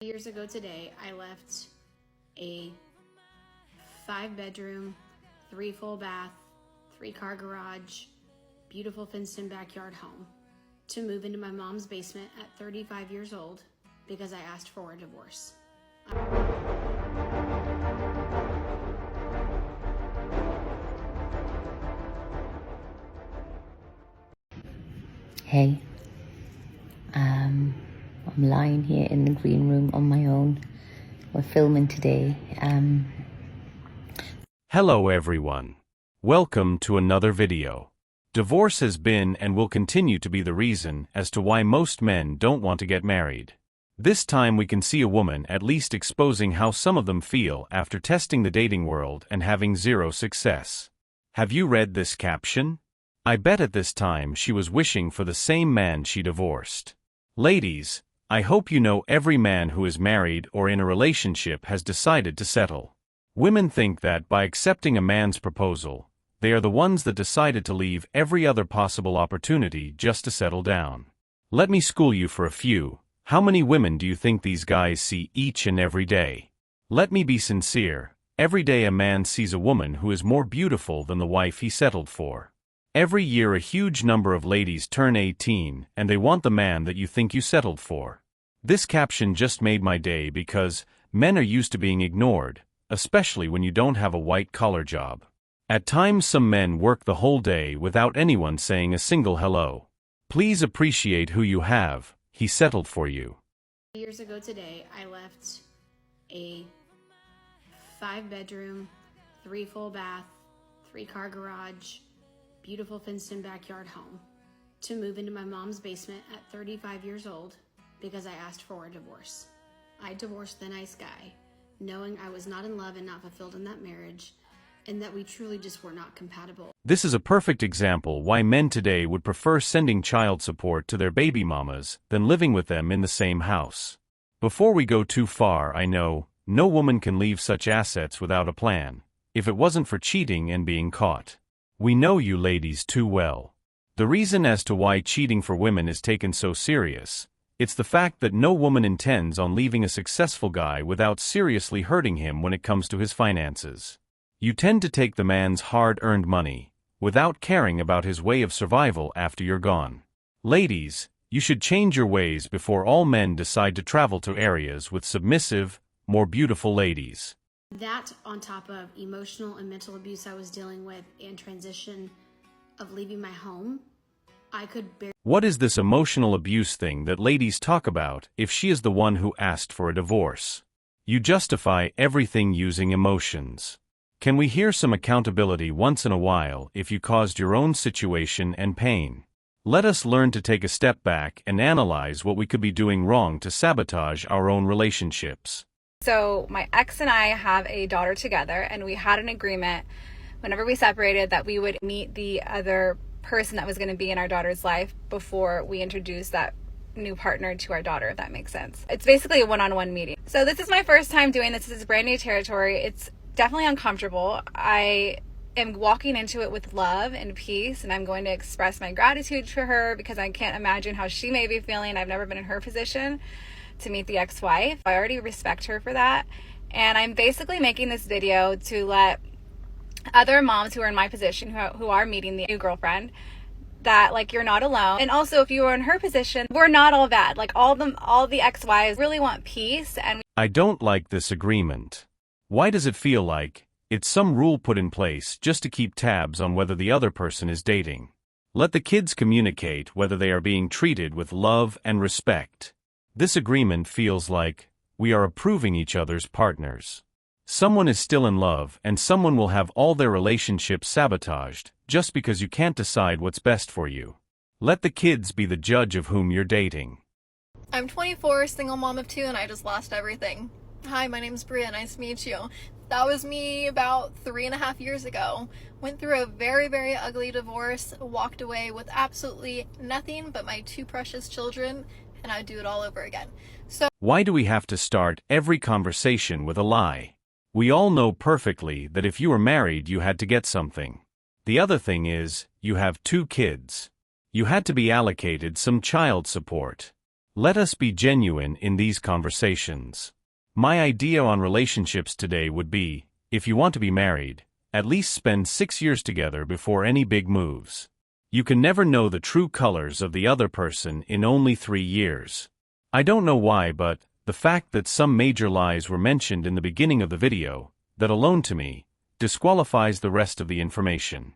Years ago today, I left a 5-bedroom, 3 full bath, 3-car garage, beautiful fenced-in backyard home to move into my mom's basement at 35 years old because I asked for a divorce. Hey, I'm lying here in the green room on my own. We're filming today. Hello everyone. Welcome to another video. Divorce has been and will continue to be the reason as to why most men don't want to get married. This time we can see a woman at least exposing how some of them feel after testing the dating world and having zero success. Have you read this caption? I bet at this time she was wishing for the same man she divorced. Ladies, I hope you know every man who is married or in a relationship has decided to settle. Women think that by accepting a man's proposal, they are the ones that decided to leave every other possible opportunity just to settle down. Let me school you for a few. How many women do you think these guys see each and every day? Let me be sincere. Every day a man sees a woman who is more beautiful than the wife he settled for. Every year a huge number of ladies turn 18 and they want the man that you think you settled for. This caption just made my day because men are used to being ignored, especially when you don't have a white-collar job. At times some men work the whole day without anyone saying a single hello. Please appreciate who you have. He settled for you. Years ago today, I left a 5-bedroom, 3 full bath, 3-car garage, beautiful fenced-in backyard home to move into my mom's basement at 35 years old because I asked for a divorce. I divorced the nice guy, knowing I was not in love and not fulfilled in that marriage, and that we truly just were not compatible. This is a perfect example why men today would prefer sending child support to their baby mamas than living with them in the same house. Before we go too far, I know, no woman can leave such assets without a plan, if it wasn't for cheating and being caught. We know you ladies too well. The reason as to why cheating for women is taken so serious, it's the fact that no woman intends on leaving a successful guy without seriously hurting him when it comes to his finances. You tend to take the man's hard-earned money, without caring about his way of survival after you're gone. Ladies, you should change your ways before all men decide to travel to areas with submissive, more beautiful ladies. That on top of emotional and mental abuse I was dealing with and transition of leaving my home, I could bear. What is this emotional abuse thing that ladies talk about if she is the one who asked for a divorce? You justify everything using emotions. Can we hear some accountability once in a while if you caused your own situation and pain? Let us learn to take a step back and analyze what we could be doing wrong to sabotage our own relationships. So my ex and I have a daughter together, and we had an agreement whenever we separated that we would meet the other person that was going to be in our daughter's life before we introduced that new partner to our daughter, if that makes sense. It's basically a one-on-one meeting. So this is my first time doing this. This is brand new territory. It's definitely uncomfortable. I am walking into it with love and peace, and I'm going to express my gratitude for her because I can't imagine how she may be feeling. I've never been in her position to meet the ex-wife. I already respect her for that. And I'm basically making this video to let other moms who are in my position, who are meeting the new girlfriend, that like you're not alone. And also if you are in her position, we're not all bad. Like all the ex-wives really want peace. And I don't like this agreement. Why does it feel like it's some rule put in place just to keep tabs on whether the other person is dating? Let the kids communicate whether they are being treated with love and respect. This agreement feels like we are approving each other's partners. Someone is still in love and someone will have all their relationships sabotaged just because you can't decide what's best for you. Let the kids be the judge of whom you're dating. I'm 24, single mom of 2, and I just lost everything. Hi, my name's Bria. Nice to meet you. That was me about 3.5 years ago. Went through a very, very ugly divorce, walked away with absolutely nothing but my 2 precious children, and I'd do it all over again. So why do we have to start every conversation with a lie? We all know perfectly that if you were married you had to get something. The other thing is, you have 2 kids. You had to be allocated some child support. Let us be genuine in these conversations. My idea on relationships today would be, if you want to be married, at least spend 6 years together before any big moves. You can never know the true colors of the other person in only 3 years. I don't know why, but the fact that some major lies were mentioned in the beginning of the video, that alone to me, disqualifies the rest of the information.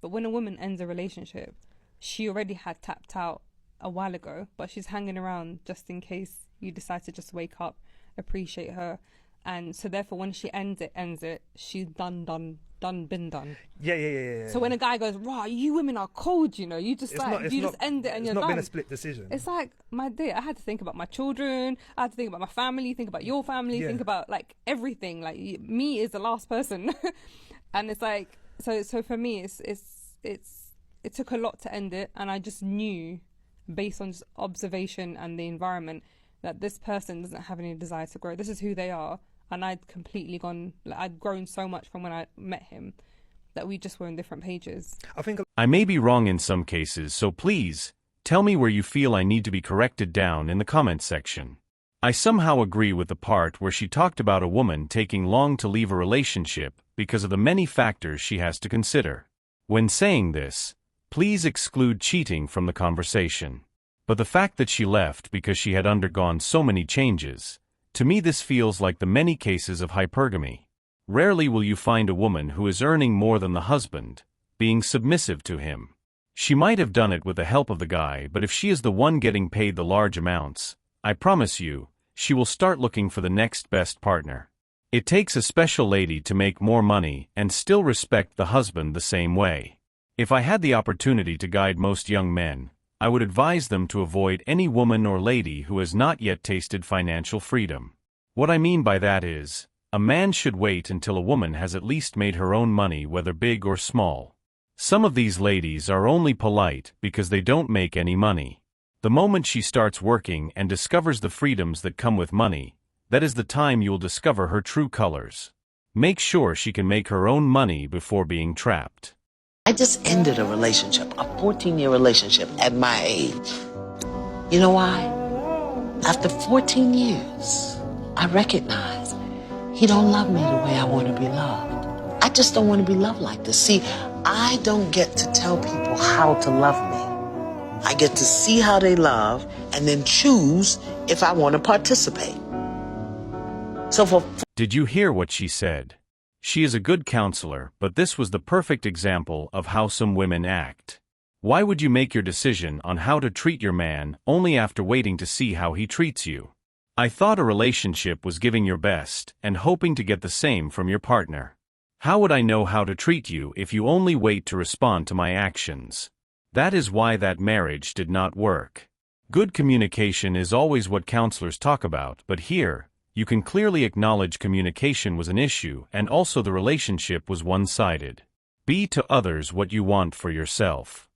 But when a woman ends a relationship, she already had tapped out a while ago, but she's hanging around just in case you decide to just wake up, appreciate her. And so therefore when she ends it, she's done, been done. Yeah. So when a guy goes, "Wow, you women are cold," you just just end it and you're done. It's not been a split decision. It's like, my dear, I had to think about my children, I had to think about my family, think about your family, think about like everything. Like me is the last person. And it's like, so for me, it took a lot to end it, and I just knew, based on just observation and the environment, that this person doesn't have any desire to grow. This is who they are. And I'd grown so much from when I met him that we just were on different pages. I may be wrong in some cases, so please, tell me where you feel I need to be corrected down in the comments section. I somehow agree with the part where she talked about a woman taking long to leave a relationship because of the many factors she has to consider. When saying this, please exclude cheating from the conversation. But the fact that she left because she had undergone so many changes, to me this feels like the many cases of hypergamy. Rarely will you find a woman who is earning more than the husband, being submissive to him. She might have done it with the help of the guy, but if she is the one getting paid the large amounts, I promise you, she will start looking for the next best partner. It takes a special lady to make more money and still respect the husband the same way. If I had the opportunity to guide most young men, I would advise them to avoid any woman or lady who has not yet tasted financial freedom. What I mean by that is, a man should wait until a woman has at least made her own money, whether big or small. Some of these ladies are only polite because they don't make any money. The moment she starts working and discovers the freedoms that come with money, that is the time you will discover her true colors. Make sure she can make her own money before being trapped. I just ended a relationship, a 14-year relationship at my age. You know why? After 14 years, I recognize he don't love me the way I want to be loved. I just don't want to be loved like this. See, I don't get to tell people how to love me. I get to see how they love and then choose if I want to participate. Did you hear what she said? She is a good counselor, but this was the perfect example of how some women act. Why would you make your decision on how to treat your man only after waiting to see how he treats you? I thought a relationship was giving your best and hoping to get the same from your partner. How would I know how to treat you if you only wait to respond to my actions? That is why that marriage did not work. Good communication is always what counselors talk about, but here, you can clearly acknowledge communication was an issue and also the relationship was one-sided. Be to others what you want for yourself.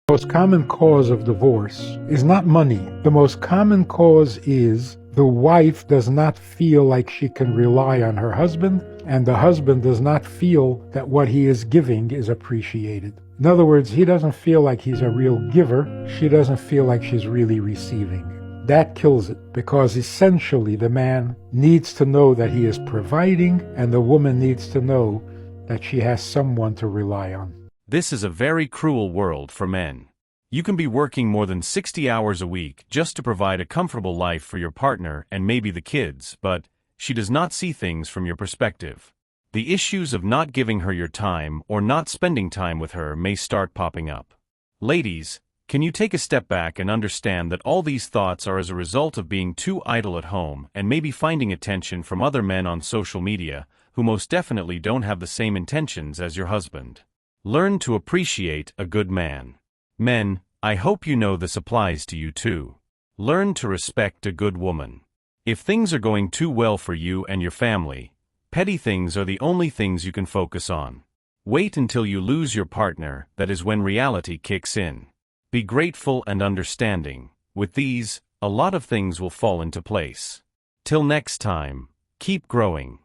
The most common cause of divorce is not money. The most common cause is the wife does not feel like she can rely on her husband, and the husband does not feel that what he is giving is appreciated. In other words, he doesn't feel like he's a real giver. She doesn't feel like she's really receiving. That kills it, because essentially the man needs to know that he is providing, and the woman needs to know that she has someone to rely on. This is a very cruel world for men. You can be working more than 60 hours a week just to provide a comfortable life for your partner and maybe the kids, but she does not see things from your perspective. The issues of not giving her your time or not spending time with her may start popping up. Ladies, can you take a step back and understand that all these thoughts are as a result of being too idle at home and maybe finding attention from other men on social media who most definitely don't have the same intentions as your husband? Learn to appreciate a good man. Men, I hope you know this applies to you too. Learn to respect a good woman. If things are going too well for you and your family, petty things are the only things you can focus on. Wait until you lose your partner, that is when reality kicks in. Be grateful and understanding. With these, a lot of things will fall into place. Till next time, keep growing.